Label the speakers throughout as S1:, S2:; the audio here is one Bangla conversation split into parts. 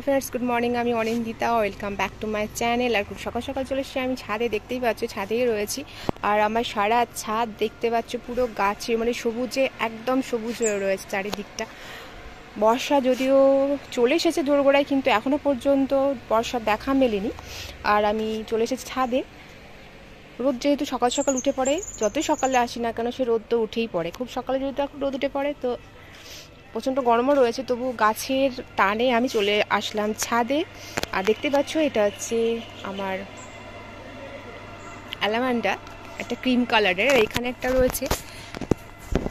S1: फ्रेंड्स गुड मर्निंग আমি Anindita welcome back to my channel. আর খুব সকাল সকাল চলে এসেছি আমি ছাদে, দেখতেই পাচ্ছ ছাদেই রয়েছি। আর আমার সারা ছাদ দেখতে পাচ্ছ পুরো গাছে মানে সবুজে একদম সবুজ হয়ে রয়েছে চারিদিকটা। বর্ষা যদিও চলে এসেছে দোরগোড়ায়, কিন্তু এখনও পর্যন্ত বর্ষার দেখা মেলেনি। আর আমি চলে এসেছি ছাদে। রোদ যেহেতু সকাল সকাল উঠে পড়ে, যতই সকালে আসি না কেন সে রোদ তো উঠেই পড়ে। খুব সকালে যেহেতু এখন রোদ উঠে পড়ে, তো প্রচণ্ড গরমও রয়েছে, তবু গাছের টানে আমি চলে আসলাম ছাদে। আর দেখতে পাচ্ছ এটা হচ্ছে আমার অ্যালামান্ডা, একটা ক্রিম কালারের। এখানে একটা রয়েছে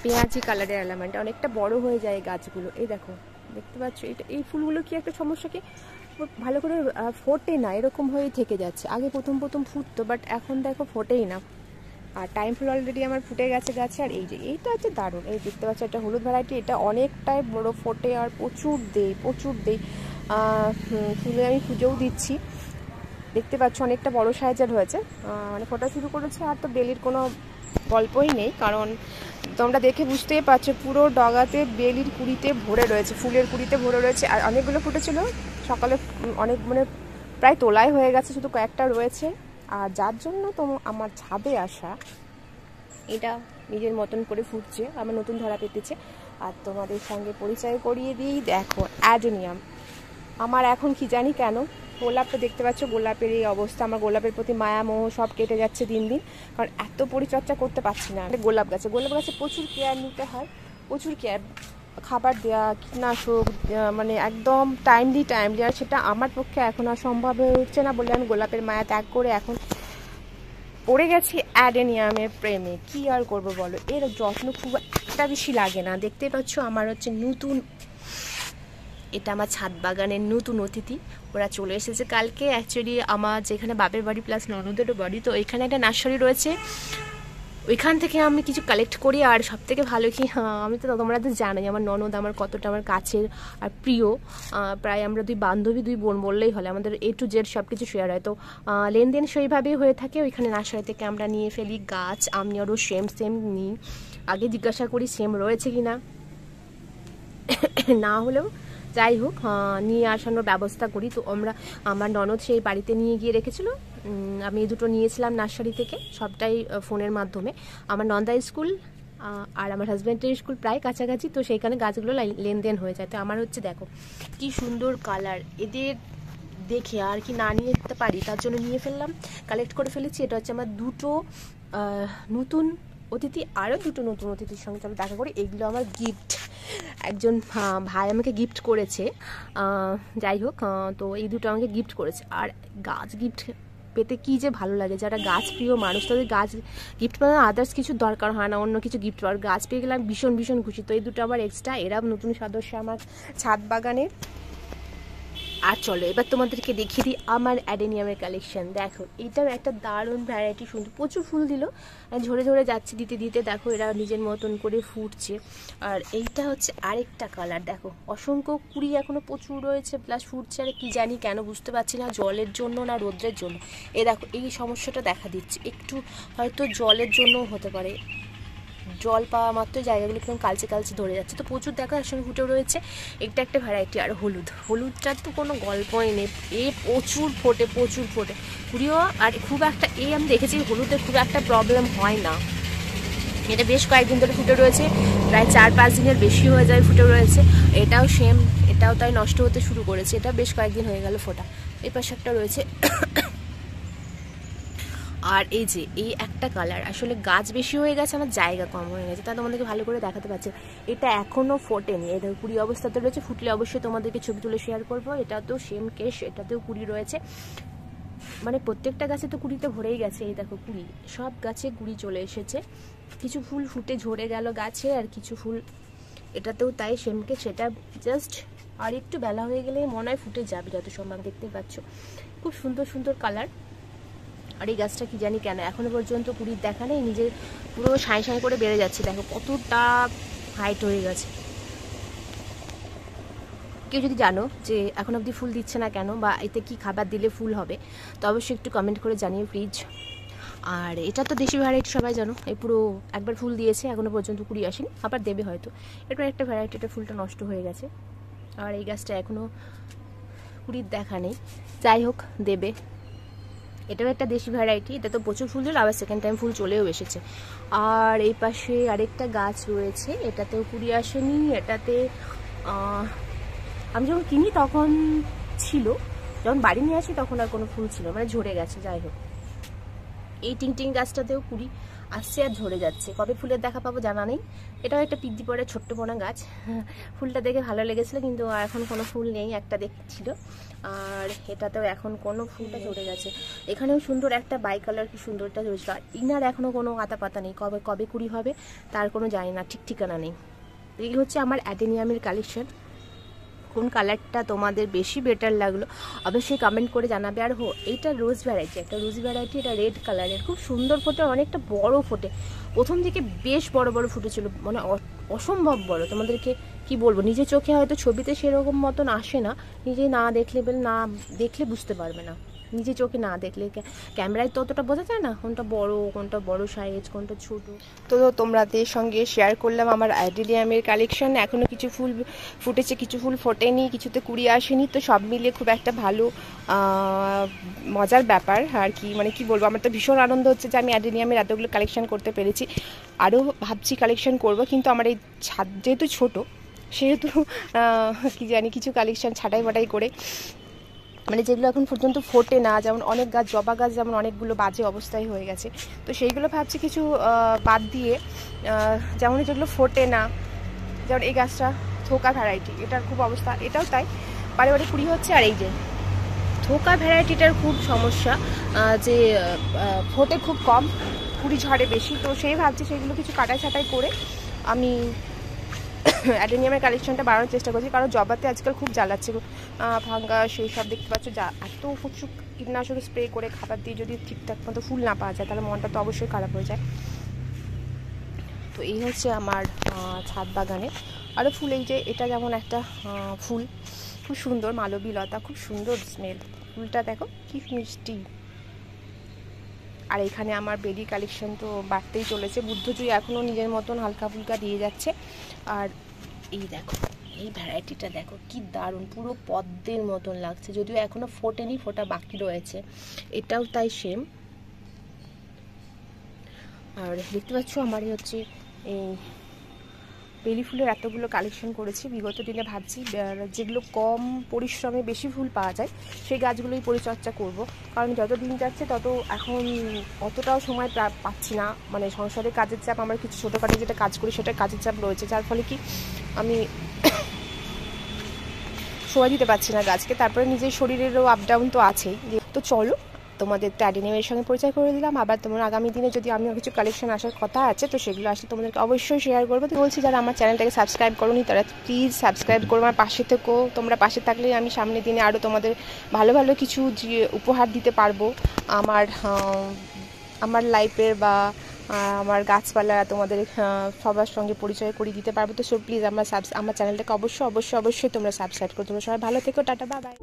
S1: পেঁয়াজি কালারের অ্যালামান্ডা, অনেকটা বড় হয়ে যায় গাছগুলো। এই দেখো দেখতে পাচ্ছ, এটা এই ফুলগুলো কি একটা সমস্যা, কি ভালো করে ফোটে না, এরকম হয়েই থেকে যাচ্ছে। আগে প্রথম প্রথম ফুটতো, বাট এখন দেখো ফোটেই না। আর টাইম ফুল অলরেডি আমার ফুটে গেছে গাছে। আর এই যে এইটা হচ্ছে দারুণ, এই দেখতে পাচ্ছ একটা হলুদ ভ্যারাইটি, এটা অনেকটাই বড় ফোটে আর প্রচুর দেই ফুলে আমি পুজোও দিচ্ছি। দেখতে পাচ্ছ অনেকটা বড় সাইজের হয়েছে, মানে ফোটা শুরু করেছে। আর তো বেলির কোনো গল্পই নেই, কারণ তোমরা দেখে বুঝতেই পারছো পুরো ডগাতে বেলির কুড়িতে ভরে রয়েছে, ফুলের কুড়িতে ভরে রয়েছে। আর অনেকগুলো ফুটেছিল সকালে, অনেক মানে প্রায় তোলাই হয়ে গেছে, শুধু কয়েকটা রয়েছে। আর যার জন্য তো আমার ছাদে আসা, এটা নিজের মতন করে ফুটছে, আমার নতুন ধরা পেতেছে। আর তোমাদের সঙ্গে পরিচয় করিয়ে দিই, দেখো অ্যাডেনিয়াম। আমার এখন কি জানি কেন গোলাপটা দেখতে পাচ্ছ, গোলাপের এই অবস্থা। আমার গোলাপের প্রতি মায়া মোহ সব কেটে যাচ্ছে দিন দিন, কারণ এত পরিচর্যা করতে পারছি না। গোলাপ গাছে প্রচুর কেয়ার নিতে হয়, প্রচুর কেয়ার, খাবার দেওয়া, কীটনাশক, মানে একদম টাইমলি। আর সেটা আমার পক্ষে এখন আর সম্ভব হয়ে উঠছে না বলে আমি গোলাপের মায়া ত্যাগ করে এখন পড়ে গেছি অ্যাডেনিয়ামের প্রেমে। কি আর করবো বলো, এর যত্ন খুব একটা বেশি লাগে না। দেখতে পাচ্ছ আমার হচ্ছে নতুন, এটা আমার ছাদ বাগানের নতুন অতিথি, ওরা চলে এসেছে কালকে। অ্যাকচুয়ালি আমার যেখানে বাপের বাড়ি প্লাস ননদেরও বাড়ি, তো এখানে একটা নার্সারি রয়েছে, ওইখান থেকে আমি কিছু কালেক্ট করি। আর সব থেকে ভালো কি, আমি তো তোমরা তো জানোই আমার ননদ আমার কতটা আমার কাছের আর প্রিয়। প্রায় আমরা দুই বান্ধবী, দুই বোন বললেই হলে, আমাদের A to Z সব কিছু শেয়ার হয়। তো লেনদেন সেইভাবেই হয়ে থাকে। ওইখানে নার্সারি থেকে আমরা নিয়ে ফেলি গাছ, আমি আরও সেম নিই। আগে জিজ্ঞাসা করি সেম রয়েছে কি না, না হলেও যাই হোক নিয়ে আসানোর ব্যবস্থা করি। তো আমার ননদ সেই বাড়িতে নিয়ে গিয়ে রেখেছিল, আমি এই দুটো নিয়েছিলাম নার্সারি থেকে, সবটাই ফোনের মাধ্যমে। আমার নন্দা স্কুল আর আমার হাজব্যান্ডের স্কুল প্রায় কাছাকাছি, তো সেইখানে গাছগুলো লেনদেন হয়ে যায়। তো আমার হচ্ছে দেখো কি সুন্দর কালার, এদের দেখে আর কি না নিয়ে যেতে পারি, তার জন্য নিয়ে ফেললাম, কালেক্ট করে ফেলেছি। এটা হচ্ছে আমার দুটো নতুন অতিথি, আরও দুটো নতুন অতিথির সঙ্গে চলো দেখা করি। এগুলো আমার গিফট, একজন ভাই আমাকে গিফট করেছে। যাই হোক, তো এই দুটো আমাকে গিফট করেছে। আর গাছ গিফট পেতে কি যে ভালো লাগে, যারা গাছ প্রিয় মানুষ তাদের গাছ গিফট পাওয়া, আদার্স কিছু দরকার হয় না, অন্য কিছু গিফট পাওয়ার। গাছ পেয়ে গেলাম ভীষণ ভীষণ খুশি। তো এই দুটো আবার এক্সট্রা, এরা নতুন সদস্য আমার ছাদ বাগানের। আর চলো এবার তোমাদেরকে দেখিয়ে দিই আমার অ্যাডেনিয়ামের কালেকশন। দেখো এটাও একটা দারুণ ভ্যারাইটি, সুন্দর, প্রচুর ফুল দিল, ঝরে ঝরে যাচ্ছে দিতে দিতে। দেখো এরা নিজের মতন করে ফুটছে। আর এইটা হচ্ছে আরেকটা কালার, দেখো অসংখ্য কুড়ি এখনো প্রচুর রয়েছে, প্লাস ফুটছে। আর কি জানি কেন বুঝতে পারছি না, জলের জন্য না রোদ্রের জন্য। দেখো এই সমস্যাটা দেখা দিচ্ছে, একটু হয়তো জলের জন্যও হতে পারে, জল পাওয়া মাত্র জায়গাগুলো একদম কালচে কালচে ধরে যাচ্ছে। তো প্রচুর দেখো একসঙ্গে ফুটে রয়েছে, এটা একটা ভ্যারাইটি। আর হলুদটার তো কোনো গল্পই নেই, প্রচুর ফোটে কুড়িও। আর খুব একটা আমি দেখেছি হলুদের খুব একটা প্রবলেম হয় না। এটা বেশ কয়েকদিন ধরে ফুটে রয়েছে, প্রায় 4-5 দিনের বেশি হয়ে যায় ফুটে রয়েছে। এটাও সেম, এটাও তাই নষ্ট হতে শুরু করেছে, এটা বেশ কয়েকদিন হয়ে গেল ফোটা। এই পাশে একটা রয়েছে। আর এই যে এই একটা কালার, আসলে গাছ বেশি হয়ে গেছে, আমার জায়গা কম হয়ে গেছে, তা তোমাদেরকে ভালো করে দেখাতে পারছি। এটা এখনও ফোটেনি, এটা কুড়ি অবস্থাতে রয়েছে, ফুটলে অবশ্যই তোমাদেরকে ছবি তুলে শেয়ার করবো। এটাতেও সেম কেস, এটাতেও কুড়ি রয়েছে, মানে প্রত্যেকটা গাছে তো কুড়িতে ভরেই গেছে। এই দেখো কুড়ি, সব গাছে কুড়ি চলে এসেছে। কিছু ফুল ফুটে ঝরে গেল গাছে, আর কিছু ফুল এটাতেও তাই সেম কেস। সেটা জাস্ট আর একটু বেলা হয়ে গেলে মনে হয় ফুটে যাবে যত সম্ভব। দেখতে পাচ্ছ খুব সুন্দর সুন্দর কালার। আর এই গাছটা কি জানি কেন এখনো পর্যন্ত কুড়ির দেখা নেই, নিজের পুরো সাঁই করে বেড়ে যাচ্ছে। দেখো কতটা হাইট হয়ে গেছে। কেউ যদি জানো যে এখন অবধি ফুল দিচ্ছে না কেন, বা এতে কি খাবার দিলে ফুল হবে, তো অবশ্যই একটু কমেন্ট করে জানিয়ে প্লিজ। আর এটা তো দেশি ভ্যারাইটি, সবাই জানো, এই পুরো একবার ফুল দিয়েছে, এখনো পর্যন্ত কুড়ি আসেনি, আবার দেবে হয়তো। এরপর একটা ভ্যারাইটি, এটা ফুলটা নষ্ট হয়ে গেছে। আর এই গাছটা এখনো
S2: কুড়ির দেখা নেই, যাই হোক দেবে। এটাও একটা দেশি ভ্যারাইটি, এটা তো প্রচুর ফুল দিল, আবার সেকেন্ড টাইম ফুল চলেও এসেছে। আর এই পাশে আরেকটা গাছ রয়েছে, এটাতেও কুড়ি আসেনি। এটাতে আমি যখন কিনি তখন ছিল, যখন বাড়ি নিয়ে আসি তখন আর কোনো ফুল ছিল, মানে ঝরে গেছে। যাই হোক, এই টিং গাছটাতেও কুড়ি আসছে আর ঝরে যাচ্ছে, কবে ফুলের দেখা পাবো জানা নেই। এটাও একটা পিদ্দি পড়ে ছোট্ট পোনা গাছ, ফুলটা দেখে ভালো লেগেছিলো, কিন্তু এখন কোনো ফুল নেই, একটা দেখছিল। আর এটাতেও এখন কোনো ফুলটা ঝরে গেছে। এখানেও সুন্দর একটা বাই কালার, কি সুন্দরটা ঝরেছিল। আর ইনার এখনও কোনো আতা পাতা নেই, কবে কবে কুড়ি হবে তার কোনো জানি না, ঠিক ঠিকানা নেই। এই হচ্ছে আমার অ্যাডেনিয়ামের কালেকশন। কোন কালারটা তোমাদের বেশি বেটার লাগলো অবশ্যই কমেন্ট করে জানাবে। আর এইটা রোজ ভ্যারাইটি, একটা রোজ ভ্যারাইটি, এটা রেড কালারের, খুব সুন্দর ফোটে, অনেকটা বড় ফোটে। প্রথম দিকে বেশ বড় বড় ফুটেছিল, মানে অসম্ভব বড়। তোমাদেরকে কি বলবো, নিজের চোখে হয়তো ছবিতে সেরকম মতন আসে না, নিজে না দেখলে না দেখলে বুঝতে পারবে না, নিজে চোখে না দেখলে। ক্যামেরায় তো অতটা বোঝা যায় না কোনটা বড় সাইজ, কোনটা ছোট।
S1: তো তোমাদের সঙ্গে শেয়ার করলাম আমার অ্যাডেনিয়ামের কালেকশন। এখনও কিছু ফুল ফুটেছে, কিছু ফুল ফোটেনি, কিছুতে কুড়ি আসেনি। তো সব মিলিয়ে খুব একটা ভালো মজার ব্যাপার আর কি, মানে কি বলবো, আমার তো ভীষণ আনন্দ হচ্ছে যে আমি অ্যাডেনিয়ামের এতগুলো কালেকশন করতে পেরেছি। আরও ভাবছি কালেকশন করব, কিন্তু আমার এই ছাদ যেহেতু ছোটো, সেহেতু কি জানি কিছু কালেকশন ছাঁটাই বাটাই করে, মানে যেগুলো এখন পর্যন্ত ফোটে না, যেমন অনেক গাছ, জবা গাছ যেমন অনেকগুলো বাজে অবস্থায় হয়ে গেছে, তো সেইগুলো ভাবছি কিছু বাদ দিয়ে, যেমন যেগুলো ফোটে না, যেমন এই গাছটা থোকা ভ্যারাইটি, এটার খুব অবস্থা, এটাও তাই, বারে বারে কুড়ি হচ্ছে। আর এই যে থোকা ভ্যারাইটিটার খুব সমস্যা, যে ফোটে খুব কম, কুড়ি ঝড়ে বেশি। তো সেই ভাবছি সেগুলো কিছু কাটাই ছাটাই করে আমি অ্যাডেনিয়ামের কালেকশনটা বাড়ানোর চেষ্টা করছি। কারণ জবাতে আজকাল খুব জ্বালাচ্ছে, ভাঙ্গা সেই সব দেখতে পাচ্ছ, যা এত প্রচুর কীটনাশক স্প্রে করে খাবার দিয়ে যদি ঠিকঠাক মতো ফুল না পাওয়া যায়, তাহলে মনটা তো অবশ্যই খারাপ হয়ে যায়। তো এই হচ্ছে আমার ছাদ বাগানে আরও ফুল। এই যে এটা যেমন একটা ফুল, খুব সুন্দর মালবী লতা, খুব সুন্দর স্মেল, ফুলটা দেখো কি মিষ্টি। আর এখানে আমার বেলি কালেকশন তো বাড়তেই চলেছে, বুদ্ধজয়ী এখনও নিজের মতন হালকা ফুলকা দিয়ে যাচ্ছে। আর এই দেখো, এই ভ্যারাইটিটা দেখো কি দারুণ, পুরো পদ্মের মতন লাগছে, যদিও এখনও ফোটেনি, ফোটা বাকি রয়েছে। এটাও তাই সেম। আর দেখতে পাচ্ছ আমার হচ্ছে এই বেলি ফুলের এতগুলো কালেকশন করেছি। বিগত দিনে ভাবছি যেগুলো কম পরিশ্রমে বেশি ফুল পাওয়া যায় সেই গাছগুলোই পরিচর্যা করব, কারণ যত দিন যাচ্ছে তত এখন অতটাও সময় পাচ্ছি না, মানে সংসারের কাজের চাপ, আমার কিছু ছোটোখাটো যেটা কাজ করি সেটা কাজের চাপ রয়েছে, যার ফলে কি আমি সময় দিতে পারছি না গাছকে। তারপরে নিজের শরীরেরও আপ ডাউন তো আছেই। তো চলো তোমাদের অ্যাডেনিয়ামের সঙ্গে পরিচয় করে দিলাম। আবার তোমার আগামী দিনে যদি আমিও কিছু কালেকশন আসার কথা আছে, তো সেগুলো আসলে তোমাদেরকে অবশ্যই শেয়ার করবো। তো বলছি, যারা আমার চ্যানেলটাকে সাবস্ক্রাইব করোনি তারা প্লিজ সাবস্ক্রাইব করো, আমার পাশে থেকো। তোমরা পাশে থাকলেই আমি সামনের দিনে আরও তোমাদের ভালো ভালো কিছু উপহার দিতে পারবো আমার লাইফের, বা আমার গাছপালা তোমাদের সবার সঙ্গে পরিচয় করিয়ে দিতে পারবো। তো সো প্লিজ আমার চ্যানেলটাকে অবশ্যই তোমরা সাবস্ক্রাইব করো। তোমরা সবাই ভালো থেকো, টাটা, বাই বাই।